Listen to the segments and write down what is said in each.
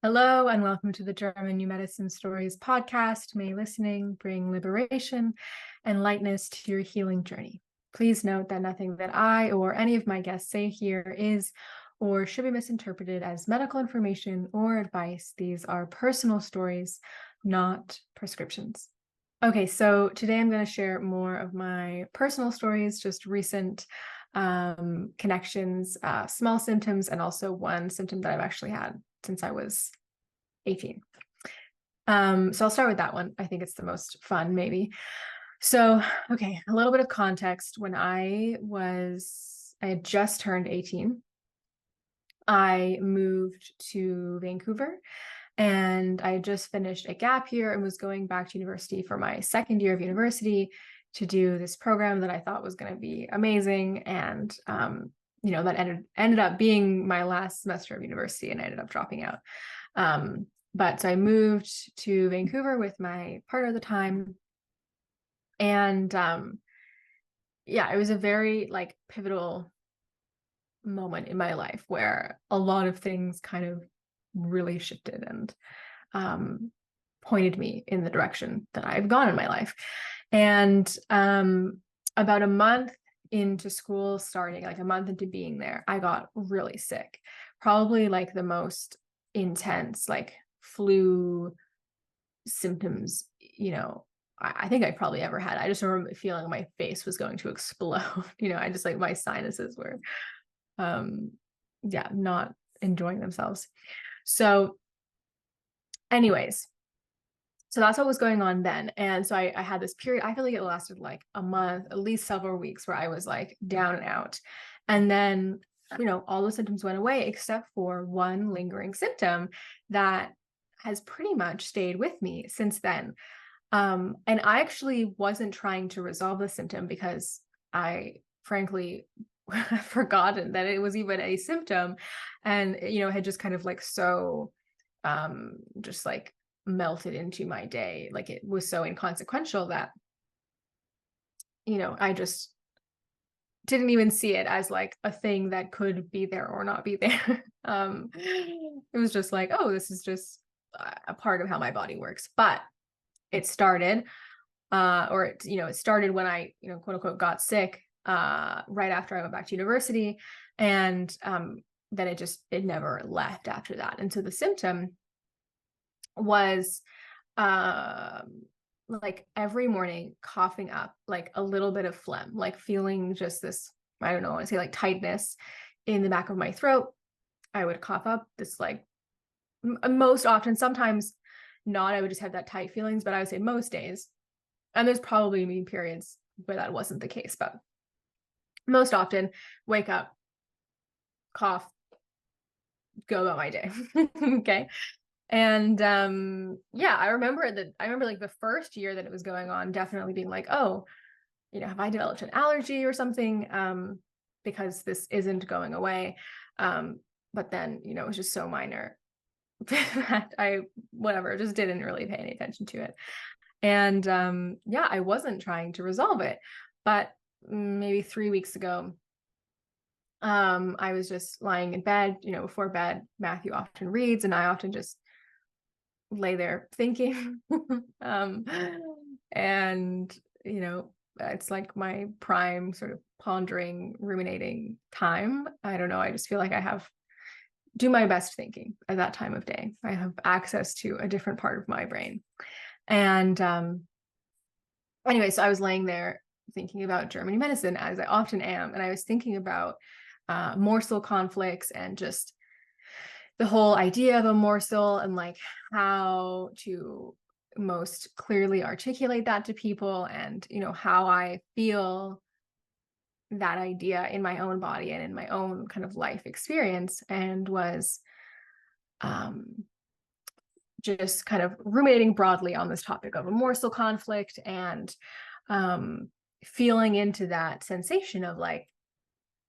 Hello and welcome to the German New Medicine Stories podcast. May listening bring liberation and lightness to your healing journey. Please note that nothing that I or any of my guests say here is or should be misinterpreted as medical information or advice. These are personal stories, not prescriptions. Okay, so today I'm going to share more of my personal stories, just recent connections, small symptoms, and also one symptom that I've actually had since I was 18. So I'll start with that one. I think it's the most fun, maybe. So, okay, a little bit of context. When I had just turned 18, I moved to Vancouver and I had just finished a gap year and was going back to university for my second year of university to do this program that I thought was going to be amazing. And, that ended up being my last semester of university and I ended up dropping out. But so I moved to Vancouver with my partner at the time. And it was a very pivotal moment in my life where a lot of things kind of really shifted and pointed me in the direction that I've gone in my life. And about a month into school starting, like a month into being there, I got really sick, probably like the most intense flu symptoms, I think I probably ever had. I just remember feeling my face was going to explode. I just my sinuses were not enjoying themselves. So anyways, so that's what was going on then. And so I had this period, I feel like it lasted like a month, at least several weeks, where I was like down and out. And then, all the symptoms went away except for one lingering symptom that has pretty much stayed with me since then. And I actually wasn't trying to resolve the symptom because I frankly forgotten that it was even a symptom and, had just kind of just melted into my day. Like it was so inconsequential that, I just didn't even see it as like a thing that could be there or not be there. It was just like, oh, this is just a part of how my body works. But it started, it started when I, quote unquote, got sick right after I went back to university. And then it never left after that. And so the symptom was every morning coughing up like a little bit of phlegm, like feeling just this, I don't know, I want to say like tightness in the back of my throat. I would cough up this most often, sometimes not, I would just have that tight feelings, but I would say most days, and there's probably periods where that wasn't the case, but most often wake up, cough, go about my day. Okay. And I remember like the first year that it was going on, definitely being like, oh, have I developed an allergy or something? Because this isn't going away. But then, it was just so minor that I just didn't really pay any attention to it. And I wasn't trying to resolve it. But maybe 3 weeks ago, I was just lying in bed, before bed, Matthew often reads, and I often just lay there thinking. And it's like my prime sort of pondering, ruminating time. I don't know, I just feel like I do my best thinking at that time of day. I have access to a different part of my brain. And anyway, so I was laying there thinking about German medicine, as I often am, and I was thinking about morsel conflicts and just the whole idea of a morsel and like how to most clearly articulate that to people, and how I feel that idea in my own body and in my own kind of life experience, and was just kind of ruminating broadly on this topic of a morsel conflict, and feeling into that sensation of like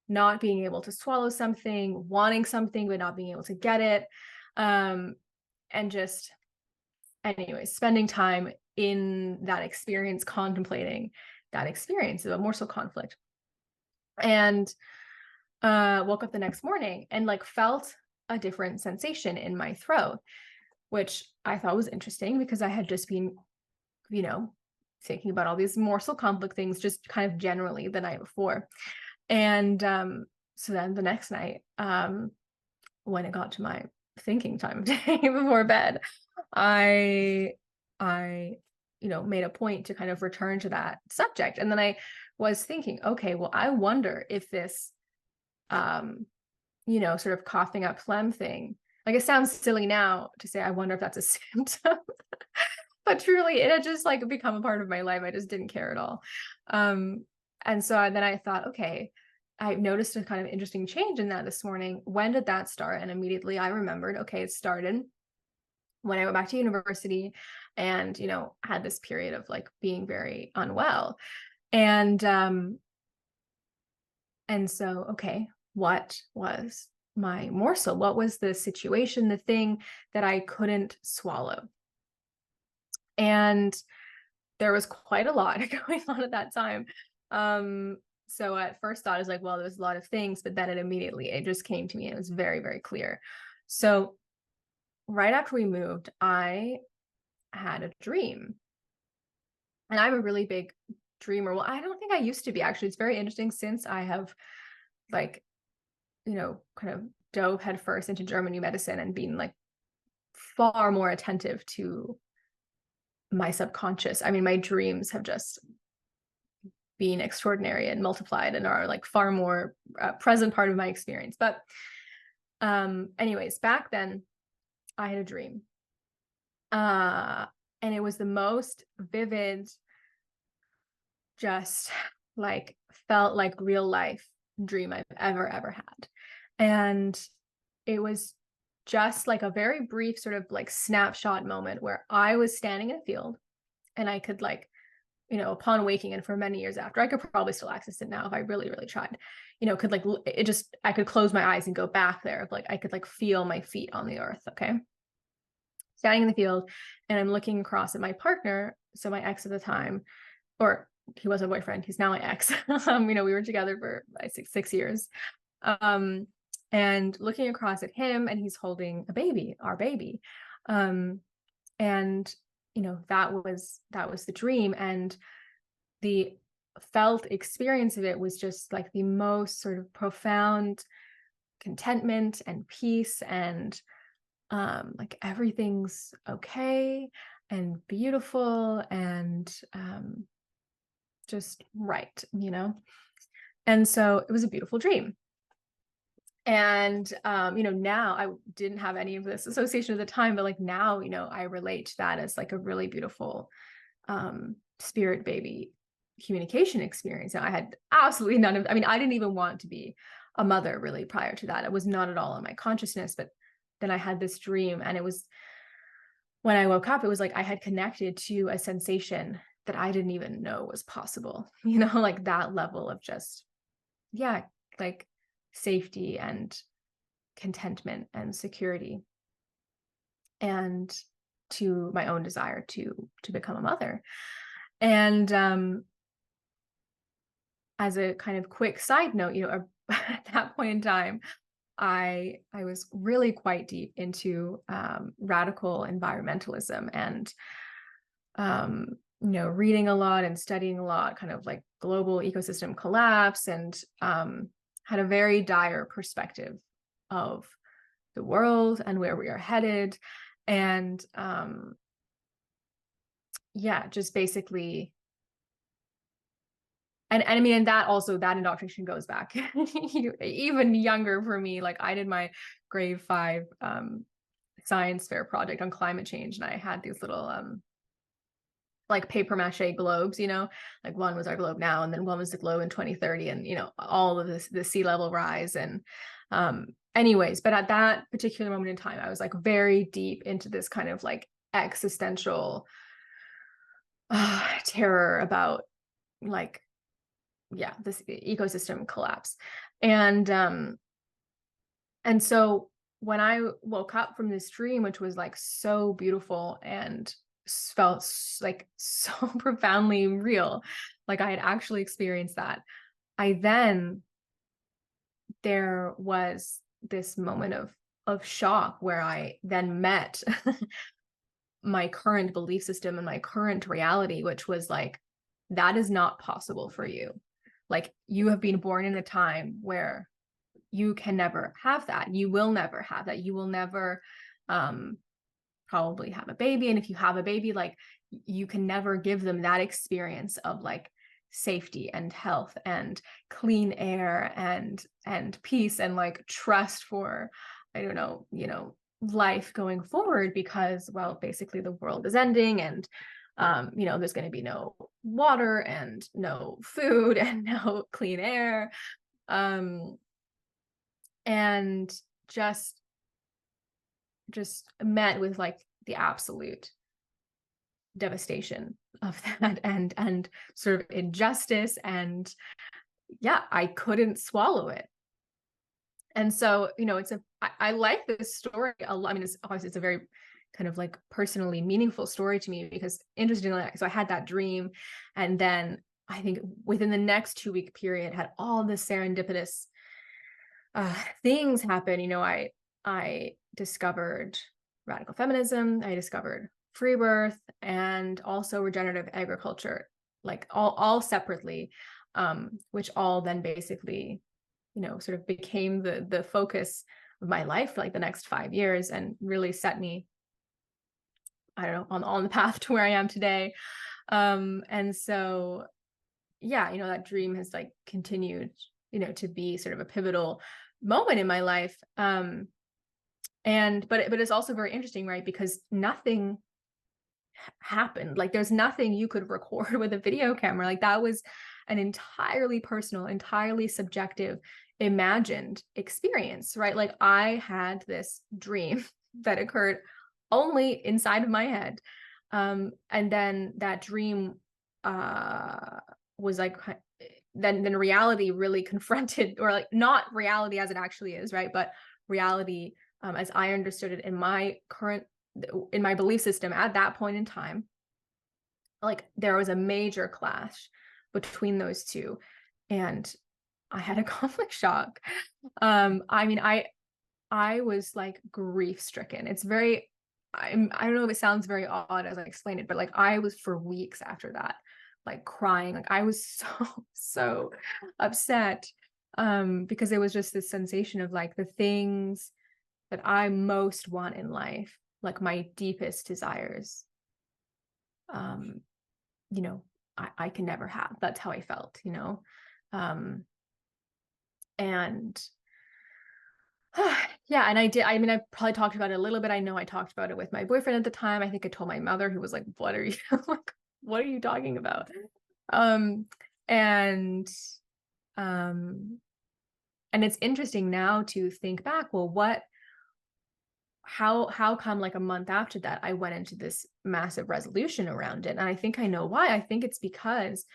not being able to swallow something, wanting something, but not being able to get it. And just, anyways, spending time in that experience, contemplating that experience of a morsel conflict. And woke up the next morning and felt a different sensation in my throat, which I thought was interesting because I had just been, you know, thinking about all these morsel conflict things just kind of generally the night before. And so then the next night, when it got to my thinking time of day before bed, I made a point to kind of return to that subject. And then I was thinking, okay, well, I wonder if this sort of coughing up phlegm thing, like, it sounds silly now to say I wonder if that's a symptom, but truly it had just like become a part of my life. I just didn't care at all. And so then I thought, okay, I noticed a kind of interesting change in that this morning. When did that start? And immediately I remembered, okay, it started when I went back to university and, had this period of like being very unwell. And so, okay, what was my morsel? What was the situation, the thing that I couldn't swallow? And there was quite a lot going on at that time. So at first thought, I was like, well, there's a lot of things, but then it just came to me and it was very, very clear. So right after we moved, I had a dream. And I'm a really big dreamer. Well, I don't think I used to be, actually. It's very interesting since I have like, kind of dove headfirst into German new medicine and being like far more attentive to my subconscious. I mean, my dreams have just been extraordinary and multiplied and are like far more present part of my experience. But anyways, back then I had a dream. And it was the most vivid, just like felt like real life dream I've ever had. And it was just like a very brief sort of like snapshot moment where I was standing in a field and I could like, upon waking, and for many years after, I could probably still access it now if I really, really tried, could like, I could close my eyes and go back there. Like I could like feel my feet on the earth. Okay. Standing in the field and I'm looking across at my partner. So my ex at the time, or he was a boyfriend, he's now my ex. We were together for like six years. And looking across at him and he's holding a baby, our baby. And that was the dream, and the felt experience of it was just like the most sort of profound contentment and peace, and like everything's okay and beautiful and just right, and so it was a beautiful dream. And now I didn't have any of this association at the time, but like now, I relate to that as like a really beautiful spirit baby communication experience. And I had absolutely none of, I mean, I didn't even want to be a mother really prior to that. It was not at all in my consciousness, but then I had this dream, and it was, when I woke up, it was like I had connected to a sensation that I didn't even know was possible, like that level of just, yeah, like safety and contentment and security, and to my own desire to become a mother. And as a kind of quick side note, at that point in time, I was really quite deep into radical environmentalism and reading a lot and studying a lot, kind of like global ecosystem collapse, and had a very dire perspective of the world and where we are headed. And just basically, and I mean, and that indoctrination goes back even younger for me. Like I did my grade 5 science fair project on climate change, and I had these little like paper mache globes, like one was our globe now, and then one was the globe in 2030, and all of this, the sea level rise. And anyways, but at that particular moment in time, I was like very deep into this kind of like existential terror about like, this ecosystem collapse. And so when I woke up from this dream, which was like so beautiful and felt like so profoundly real, like I had actually experienced that, there was this moment of of shock where I then met my current belief system and my current reality, which was like, that is not possible for you. Like, you have been born in a time where you can never have that. You will never have that. You will never probably have a baby. And if you have a baby, like, you can never give them that experience of like safety and health and clean air and peace and like trust for, I don't know, life going forward, because, well, basically the world is ending, and there's going to be no water and no food and no clean air, and just met with like the absolute devastation of that, and sort of injustice, and yeah, I couldn't swallow it. And so, I like this story a lot. I mean, it's obviously, it's a very kind of like personally meaningful story to me, because interestingly, so I had that dream, and then I think within the next 2-week period had all the serendipitous things happen. I discovered radical feminism, I discovered free birth, and also regenerative agriculture, like all separately, which all then basically, sort of became the focus of my life for like the next 5 years, and really set me, I don't know, on the path to where I am today. And so, yeah, that dream has like continued, to be sort of a pivotal moment in my life. But it's also very interesting, right? Because nothing happened. Like, there's nothing you could record with a video camera. Like, that was an entirely personal, entirely subjective, imagined experience, right? Like, I had this dream that occurred only inside of my head. And then that dream was like, then reality really confronted, or like, not reality as it actually is, right? But reality as I understood it in my belief system at that point in time. Like, there was a major clash between those two, and I had a conflict shock. I mean, I was like grief stricken. It's very, I don't know if it sounds very odd as I explain it, but like, I was for weeks after that, like crying. Like, I was so upset, because it was just this sensation of like the things that I most want in life, like my deepest desires, I can never have. That's how I felt, and yeah, and I mean, I probably talked about it a little bit. I know I talked about it with my boyfriend at the time. I think I told my mother, who was like, what are you like, what are you talking about? And it's interesting now to think back, well, how come like a month after that I went into this massive resolution around it? And I think I know why. I think it's because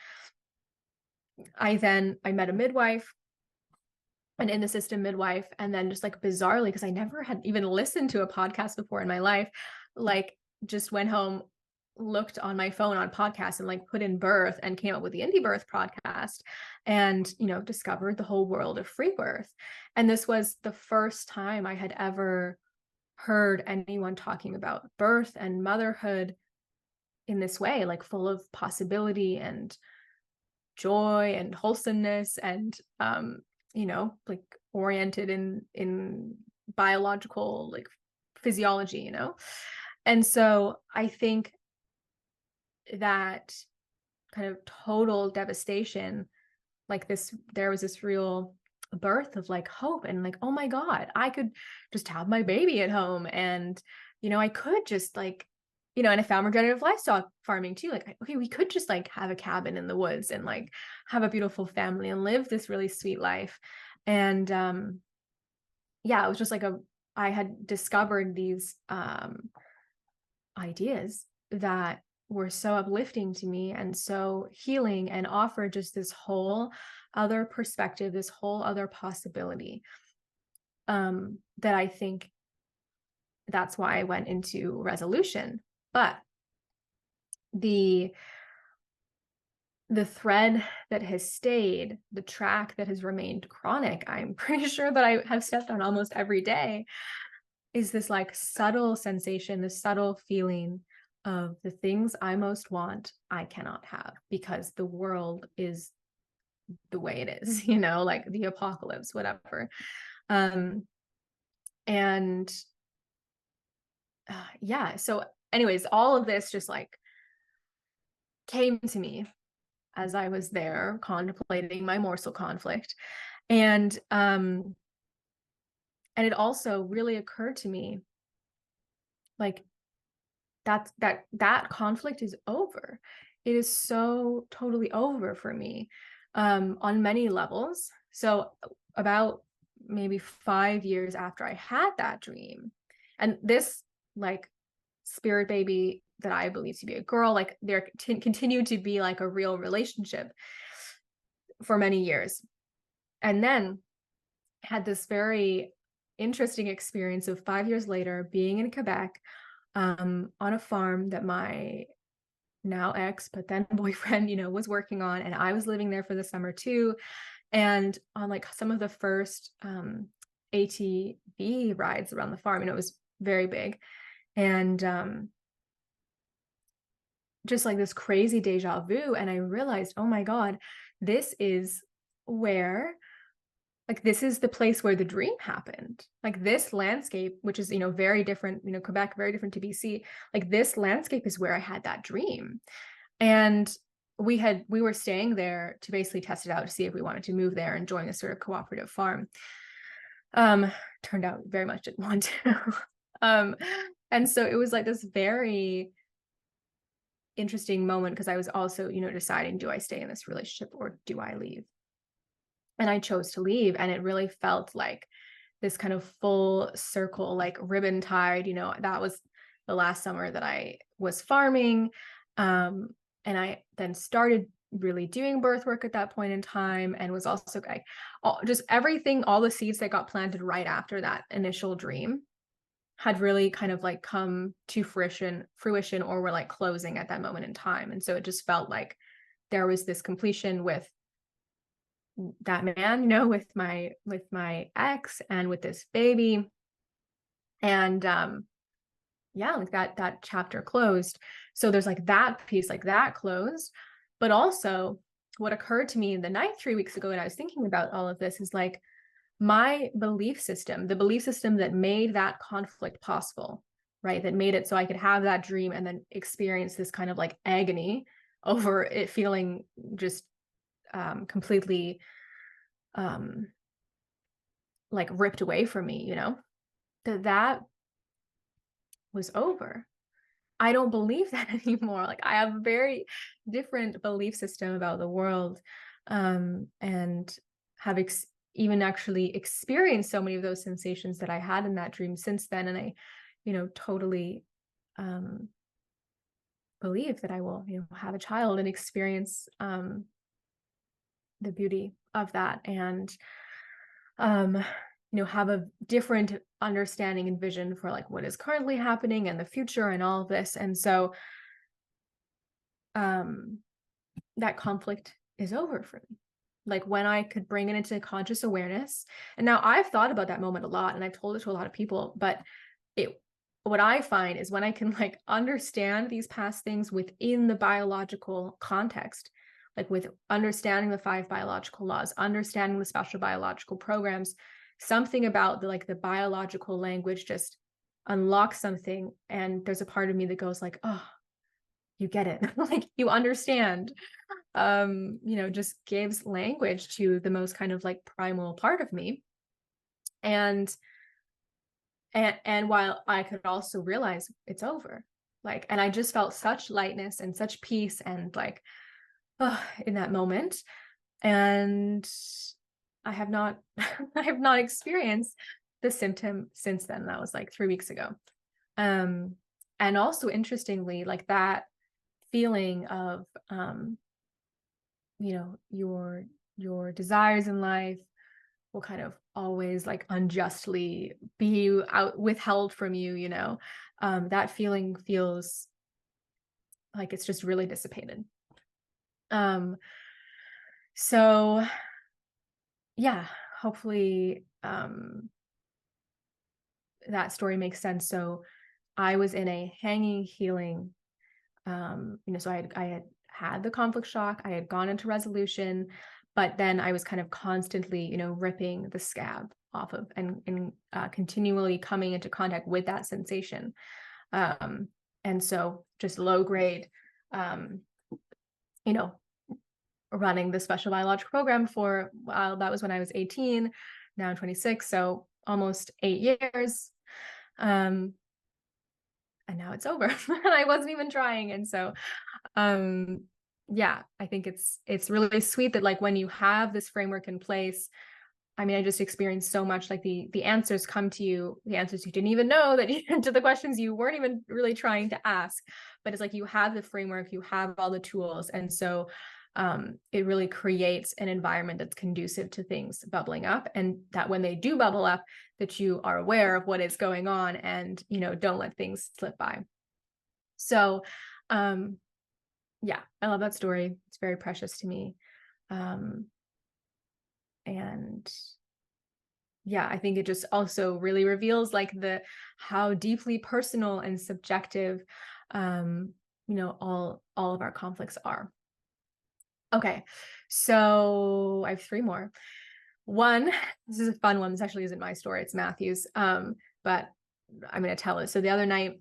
I met a midwife, an in the system midwife, and then just like bizarrely, because I never had even listened to a podcast before in my life, like just went home, looked on my phone on podcasts, and like put in birth, and came up with the Indie Birth podcast, and discovered the whole world of free birth. And this was the first time I had ever heard anyone talking about birth and motherhood in this way, like full of possibility and joy and wholesomeness, and like oriented in biological like physiology. And so I think that kind of total devastation, like there was this real birth of like hope, and like, oh my God, I could just have my baby at home, and I could just like, and I found regenerative livestock farming too. Like, okay, we could just like have a cabin in the woods and like have a beautiful family and live this really sweet life. And yeah, it was just like I had discovered these ideas that were so uplifting to me and so healing, and offered just this whole other perspective, this whole other possibility, that I think that's why I went into resolution. But the thread that has stayed, the track that has remained chronic, I'm pretty sure that I have stepped on almost every day, is this like subtle sensation, this subtle feeling of the things I most want, I cannot have because the world is the way it is, you know, like the apocalypse, whatever. Um, and yeah, so anyways, all of this just like came to me as I was there contemplating my morsel conflict. And it also really occurred to me like that conflict is over. It is so totally over for me on many levels. So about maybe 5 years after I had that dream, and this like spirit baby that I believe to be a girl, like there continued to be like a real relationship for many years. And then had this very interesting experience of 5 years later being in Quebec on a farm that my now ex, but then boyfriend, you know, was working on, and I was living there for the summer too. And on like some of the first ATV rides around the farm, you know, it was very big. And just like this crazy deja vu. And I realized, oh my God, this is where like this is the place where the dream happened. Like this landscape, which is, you know, very different, you know, Quebec, very different to BC. Like this landscape is where I had that dream. And we were staying there to basically test it out to see if we wanted to move there and join a sort of cooperative farm. Turned out very much didn't want to. And so it was like this very interesting moment because I was also, you know, deciding, do I stay in this relationship or do I leave? And I chose to leave. And it really felt like this kind of full circle, like ribbon tied, you know, that was the last summer that I was farming. And I then started really doing birth work at that point in time and was also like just everything, all the seeds that got planted right after that initial dream had really kind of like come to fruition or were like closing at that moment in time. And so it just felt like there was this completion with that man, you know, with my ex and with this baby. And yeah, like that chapter closed. So there's like that piece, like that closed. But also what occurred to me in the night 3 weeks ago, and I was thinking about all of this, is like my belief system, the belief system that made that conflict possible, right? That made it so I could have that dream and then experience this kind of like agony over it feeling just completely like ripped away from me, you know, that was over. I don't believe that anymore. Like I have a very different belief system about the world, and have even actually experienced so many of those sensations that I had in that dream since then. And I, you know, totally believe that I will, you know, have a child and experience the beauty of that. And you know, have a different understanding and vision for like what is currently happening and the future and all of this. And so that conflict is over for me. Like when I could bring it into conscious awareness. And now I've thought about that moment a lot and I've told it to a lot of people, but what I find is when I can like understand these past things within the biological context, like with understanding the 5 biological laws, understanding the special biological programs, something about the biological language just unlocks something. And there's a part of me that goes like, oh, you get it. Like you understand, you know, just gives language to the most kind of like primal part of me. And while I could also realize it's over, like, and I just felt such lightness and such peace and like, oh, in that moment. And I have not, I have not experienced the symptom since then. That was like 3 weeks ago. And also interestingly, like that feeling of, you know, your desires in life will kind of always like unjustly be withheld from you, you know, that feeling feels like it's just really dissipated. So yeah, hopefully, that story makes sense. So I was in a hanging healing, so I had the conflict shock, I had gone into resolution, but then I was kind of constantly, ripping the scab off of and continually coming into contact with that sensation. And so just low grade, running the special biological program for, that was when I was 18, now I'm 26, so almost 8 years. And now it's over and I wasn't even trying. And so, yeah, I think it's really sweet that, like, when you have this framework in place, I mean, I just experienced so much, like the answers come to you, the answers you didn't even know that to the questions you weren't even really trying to ask, but it's like you have the framework, you have all the tools. And so it really creates an environment that's conducive to things bubbling up, and that when they do bubble up, that you are aware of what is going on and, don't let things slip by. So, yeah, I love that story. It's very precious to me. And yeah, I think it just also really reveals, like, how deeply personal and subjective, all of our conflicts are. Okay, so I have 3 more. One, this is a fun one. This actually isn't my story, it's Matthew's, but I'm going to tell it. So the other night,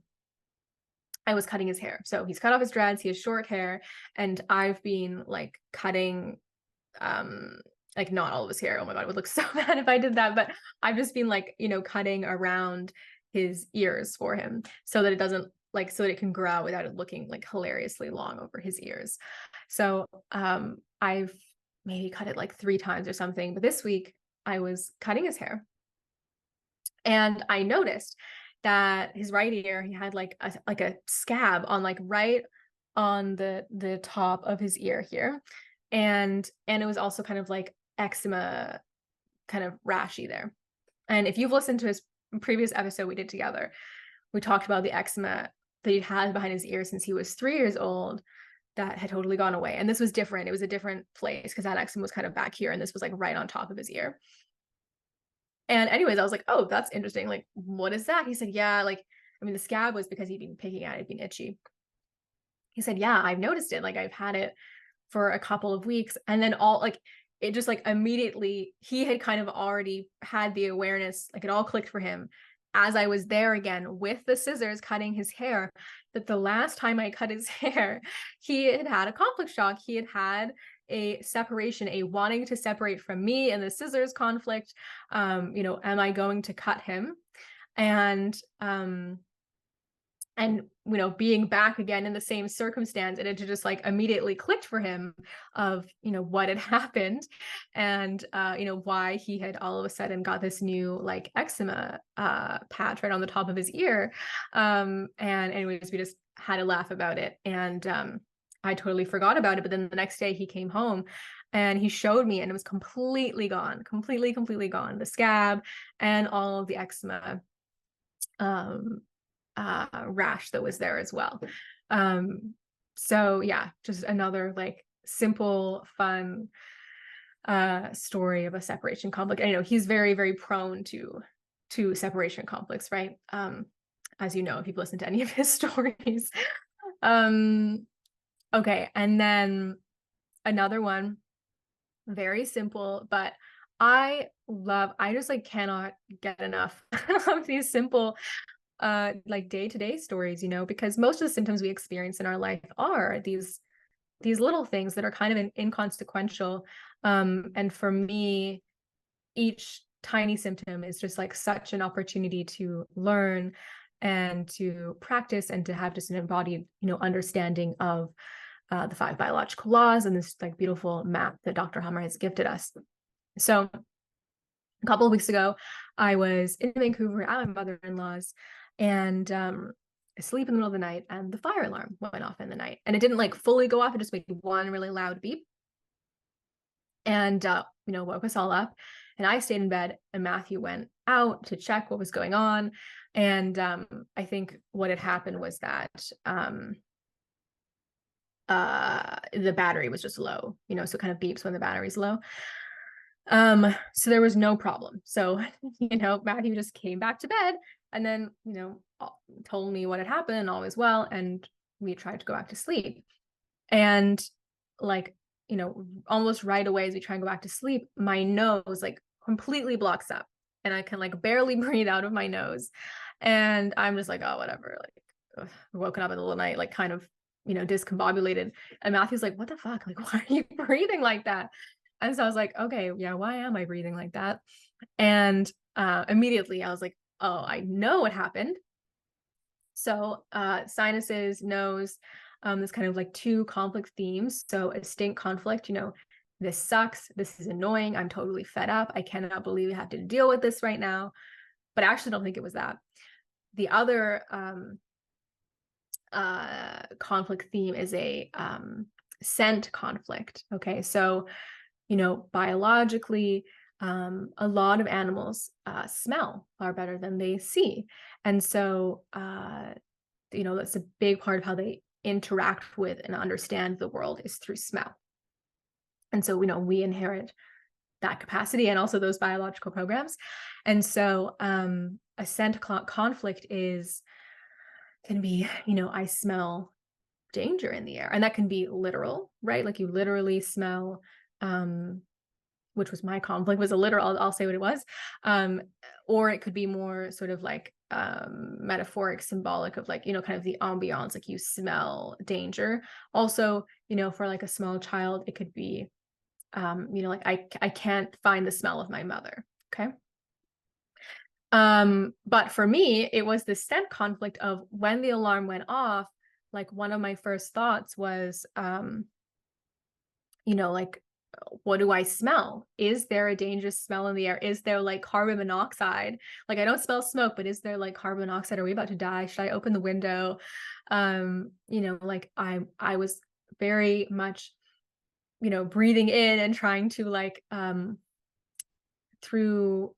I was cutting his hair. So he's cut off his dreads, he has short hair, and I've been, like, cutting, like, not all of his hair. Oh my God, it would look so bad if I did that. But I've just been, like, cutting around his ears for him so that it doesn't, like, so that it can grow out without it looking, like, hilariously long over his ears. So I've maybe cut it like 3 times or something. But this week I was cutting his hair and I noticed that his right ear, he had like a scab on, like, right on the top of his ear here. And it was also kind of like eczema, kind of rashy there. And if you've listened to his previous episode we did together, we talked about the eczema that he'd had behind his ear since he was 3 years old that had totally gone away. And this was different. It was a different place because that eczema was kind of back here and this was, like, right on top of his ear. And anyways, I was like, oh, that's interesting. Like, what is that? He said, yeah, like, I mean, the scab was because he'd been picking at it, being itchy. He said, yeah, I've noticed it. Like, I've had it for a couple of weeks. And then it just, like, immediately, he had kind of already had the awareness, like, it all clicked for him as I was there again with the scissors cutting his hair, that the last time I cut his hair, he had had a conflict shock. He had had a separation, a wanting to separate from me and the scissors conflict. Am I going to cut him? And being back again in the same circumstance, and it just, like, immediately clicked for him of, what had happened and, why he had all of a sudden got this new, like, eczema patch right on the top of his ear. And anyways, we just had a laugh about it. And I totally forgot about it. But then the next day he came home and he showed me, and it was completely gone, completely gone. The scab and all of the eczema rash that was there as well. So yeah, just another, like, simple, fun story of a separation conflict. I know he's very, very prone to separation conflicts, right? As you know, if you've listened to any of his stories. Okay, and then another one, very simple, but I just, like, cannot get enough of these simple like, day-to-day stories, because most of the symptoms we experience in our life are these little things that are kind of inconsequential. And for me, each tiny symptom is just, like, such an opportunity to learn and to practice and to have just an embodied, understanding of the 5 biological laws and this, like, beautiful map that Dr. Hammer has gifted us. So a couple of weeks ago, I was in Vancouver at my mother-in-law's, and asleep in the middle of the night, and the fire alarm went off in the night. And it didn't, like, fully go off, it just made one really loud beep. And woke us all up. And I stayed in bed, and Matthew went out to check what was going on. And I think what had happened was that the battery was just low, so it kind of beeps when the battery's low. So there was no problem. So, Matthew just came back to bed And then, told me what had happened and all was well. And we tried to go back to sleep. And like, almost right away as we try and go back to sleep, my nose like completely blocks up and I can like barely breathe out of my nose. And I'm just like, oh, whatever. Like, woken up in the middle of the night, like kind of, discombobulated. And Matthew's like, what the fuck? Like, why are you breathing like that? And so I was like, okay, yeah, why am I breathing like that? And immediately I was like, oh, I know what happened. So sinuses, nose, there's kind of like two conflict themes. So a stink conflict, this sucks. This is annoying. I'm totally fed up. I cannot believe we have to deal with this right now. But I actually don't think it was that. The other conflict theme is a scent conflict. Okay, so biologically, a lot of animals smell far better than they see, and so that's a big part of how they interact with and understand the world is through smell. And so we inherit that capacity and also those biological programs. And so a scent conflict can be, I smell danger in the air. And that can be literal, right? Like you literally smell, which was my conflict, was a literal, I'll say what it was. Or it could be more sort of like metaphoric, symbolic of like, kind of the ambiance, like you smell danger. Also, for like a small child, it could be, like I can't find the smell of my mother. Okay. But for me, it was the scent conflict of when the alarm went off, like one of my first thoughts was, like, what do I smell? Is there a dangerous smell in the air? Is there like carbon monoxide? Like I don't smell smoke, but is there like carbon monoxide? Are we about to die? Should I open the window? Like I was very much, breathing in and trying to like through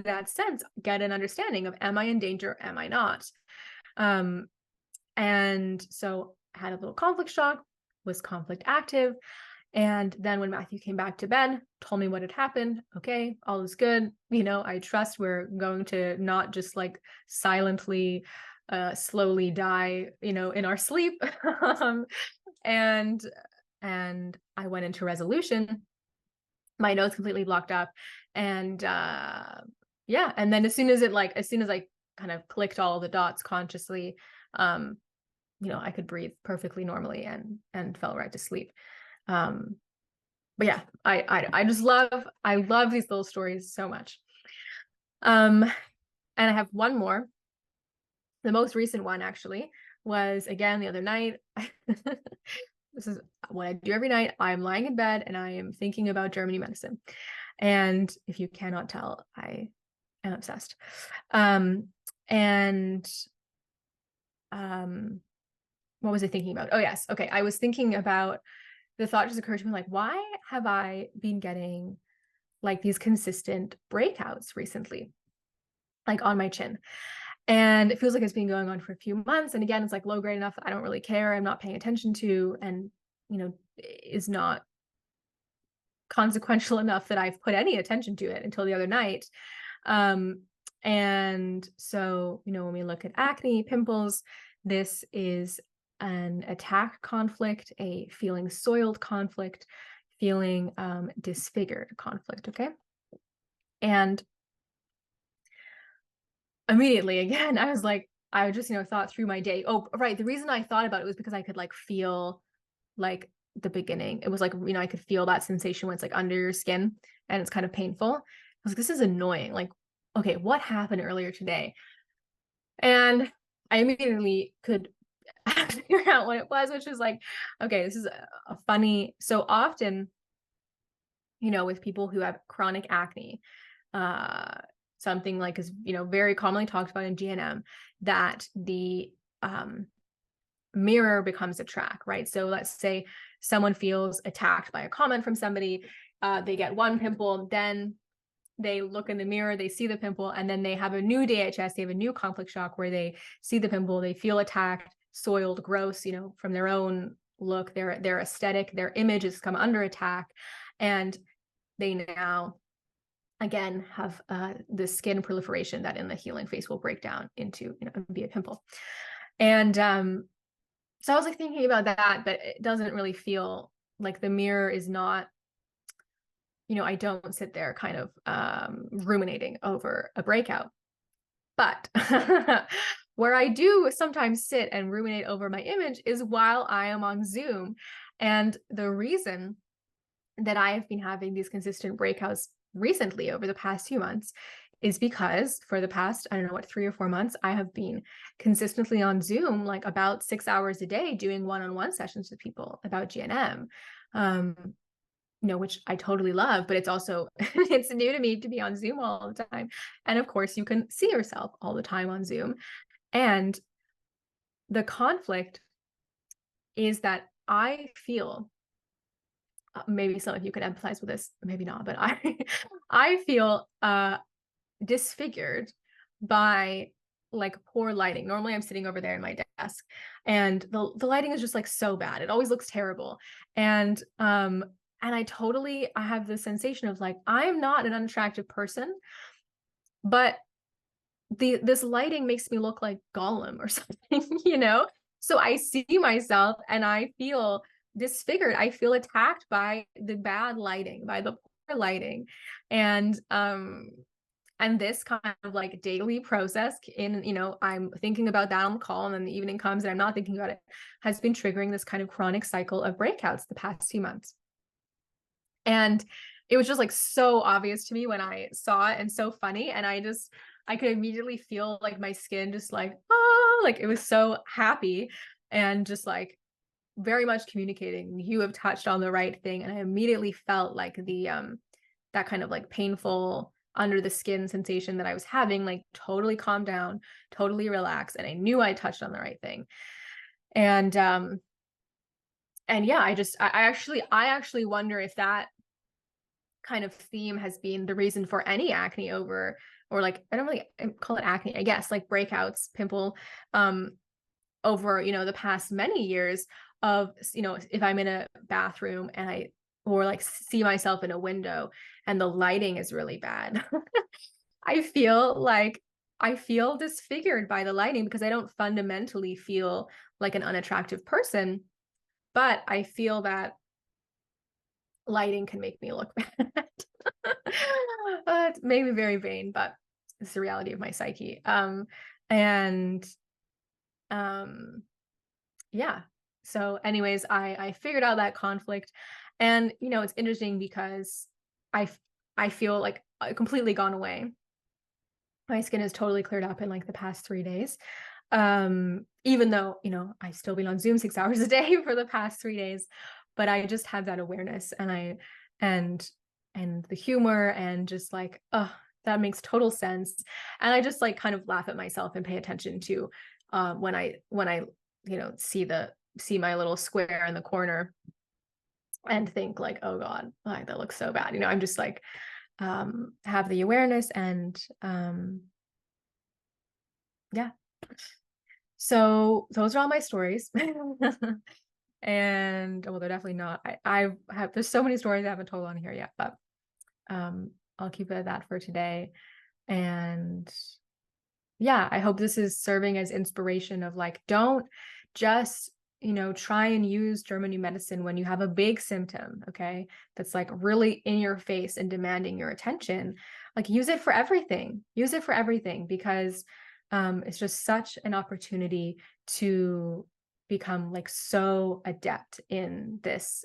that sense get an understanding of, am I in danger? Am I not? And so I had a little conflict shock, was conflict active. And then when Matthew came back to bed, told me what had happened. Okay, all is good. I trust we're going to not just like silently, slowly die, in our sleep. and I went into resolution. My nose completely blocked up. And yeah. And then as soon as I kind of clicked all the dots consciously, I could breathe perfectly normally and fell right to sleep. But yeah, I just love these little stories so much. And I have one more. The most recent one actually was again the other night. This is what I do every night. I'm lying in bed and I am thinking about Germany medicine. And if you cannot tell, I am obsessed. What was I thinking about? Oh yes. Okay. I was thinking about, the thought just occurred to me, like, why have I been getting like these consistent breakouts recently, like on my chin? And it feels like it's been going on for a few months. And again, it's like low grade enough. I don't really care. I'm not paying attention to, and, is not consequential enough that I've put any attention to it until the other night. And so, when we look at acne, pimples, this is an attack conflict, a feeling soiled conflict, feeling disfigured conflict. Okay. And immediately again, I was like, I just, thought through my day. Oh, right. The reason I thought about it was because I could like feel like the beginning. It was like, I could feel that sensation when it's like under your skin and it's kind of painful. I was like, this is annoying. Like, okay, what happened earlier today? And I immediately could figure out what it was, which was like, okay, this is a funny. So often, with people who have chronic acne, something like is, very commonly talked about in GNM, that the mirror becomes a track, right? So let's say someone feels attacked by a comment from somebody, they get one pimple, then they look in the mirror, they see the pimple, and then they have a new DHS, they have a new conflict shock where they see the pimple, they feel attacked, soiled, gross, from their own look, their aesthetic, their image has come under attack, and they now again, have the skin proliferation that in the healing phase will break down into, be a pimple. And so I was like thinking about that, but it doesn't really feel like the mirror is not, I don't sit there kind of ruminating over a breakout. But where I do sometimes sit and ruminate over my image is while I am on Zoom. And the reason that I have been having these consistent breakouts recently over the past few months is because for the past, I don't know what, 3 or 4 months, I have been consistently on Zoom, like about 6 hours a day, doing one-on-one sessions with people about GNM. Which I totally love, but it's also, it's new to me to be on Zoom all the time. And of course, you can see yourself all the time on Zoom. And the conflict is that I feel, maybe some of you could empathize with this, maybe not, but I feel disfigured by like poor lighting. Normally I'm sitting over there in my desk and the lighting is just like so bad. It always looks terrible. And I have the sensation of like, I'm not an unattractive person, but this lighting makes me look like Gollum or something. So I see myself and I feel disfigured. I feel attacked by the bad lighting, by the poor lighting. And this kind of like daily process I'm thinking about that on the call, and then the evening comes and I'm not thinking about it, has been triggering this kind of chronic cycle of breakouts the past few months. And it was just like so obvious to me when I saw it and so funny. And I could immediately feel like my skin just like, like it was so happy and just like very much communicating, you have touched on the right thing. And I immediately felt like that kind of like painful under the skin sensation that I was having, like totally calmed down, totally relaxed. And I knew I touched on the right thing. And yeah, I actually wonder if that kind of theme has been the reason for any acne or like, I don't really call it acne, I guess, like breakouts, pimple, over, the past many years of, if I'm in a bathroom and or like see myself in a window and the lighting is really bad. I feel disfigured by the lighting because I don't fundamentally feel like an unattractive person, but I feel that lighting can make me look bad. It made me very vain, but it's the reality of my psyche. Yeah. So anyways, I figured out that conflict, and it's interesting because I feel like completely gone away. My skin has totally cleared up in like the past 3 days. Even though, I've still been on Zoom 6 hours a day for the past 3 days, but I just have that awareness and the humor and just like, oh, that makes total sense. And I just like kind of laugh at myself and pay attention to when I see my little square in the corner and think like, oh God, like that looks so bad. I'm just like have the awareness and yeah. So those are all my stories. And well, they're definitely not. There's so many stories I haven't told on here yet, but I'll keep it at that for today. And yeah, I hope this is serving as inspiration of like, don't just, try and use German new medicine when you have a big symptom, okay? That's like really in your face and demanding your attention. Like use it for everything. Use it for everything because it's just such an opportunity to become like so adept in this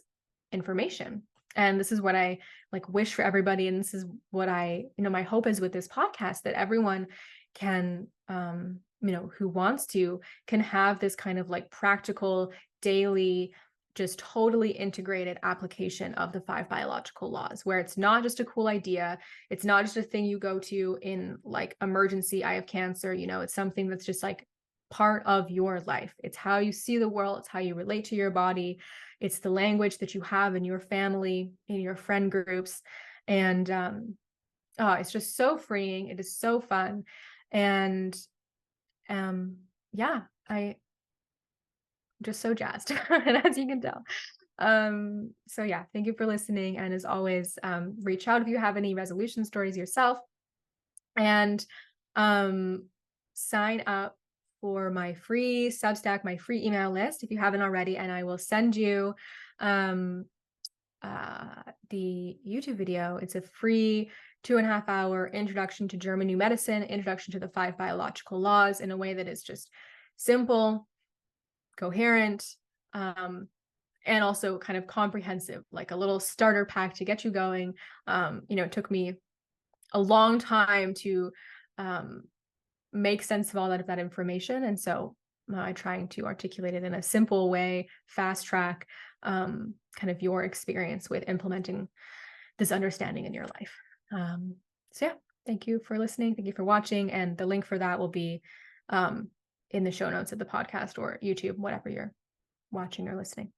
information. And this is what I like wish for everybody. And this is what my hope is with this podcast, that everyone can, who wants to, can have this kind of like practical, daily, just totally integrated application of the 5 biological laws, where it's not just a cool idea. It's not just a thing you go to in like emergency, I have cancer, it's something that's just like part of your life. It's how you see the world. It's how you relate to your body. It's the language that you have in your family, in your friend groups. And it's just so freeing. It is so fun. And yeah, I'm just so jazzed. And as you can tell. So yeah, thank you for listening. And as always, reach out if you have any resolution stories yourself, and sign up for my free Substack, my free email list if you haven't already, and I will send you the YouTube video. It's a free 2.5-hour introduction to German new medicine, introduction to the 5 biological laws in a way that is just simple, coherent, and also kind of comprehensive, like a little starter pack to get you going. It took me a long time to make sense of all that information. And so I'm trying to articulate it in a simple way, fast track kind of your experience with implementing this understanding in your life. So yeah, thank you for listening. Thank you for watching. And the link for that will be in the show notes of the podcast or YouTube, whatever you're watching or listening.